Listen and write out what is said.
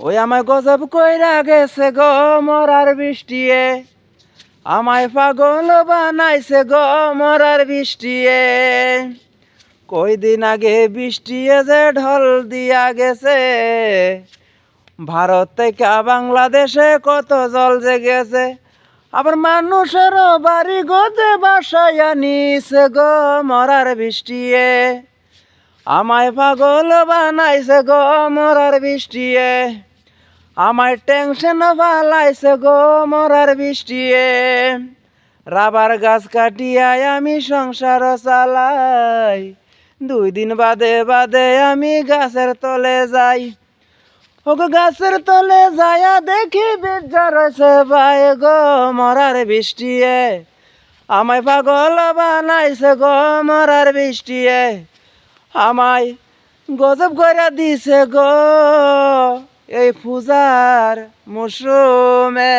ওই আমায় গজব কইরা গেছে গো মরার বৃষ্টিয়ে, আমায় পাগল বানাইছে গো মরার বৃষ্টিয়ে। কয়দিন আগে বৃষ্টিয়ে যে ঢল দিয়া গেছে, ভারত থেকে বাংলাদেশে কত জল জেগেছে। আবার মানুষেরও বাড়ি গজে বাসায়া নিছে গো মরার বৃষ্টিয়ে, আমায় পাগল বানাইছে গো মরার বৃষ্টিয়ে, আমায় টেনশন ফালাইছে গো মরার বৃষ্টিয়ে। রাবার গাছ কাটিয়ায় আমি সংসার চালাই, 2 দিন বাদে বাদে আমি গাছের তলে যাই। ওগো গাছের তলে যায়া দেখি বেজা রয়েছে ভাই গো মরার বৃষ্টিয়ে, আমায় পাগল বানাইছে গো মরার বৃষ্টিয়ে, আমায় গজব করে দিছে গো এই পূজার মৌসুমে।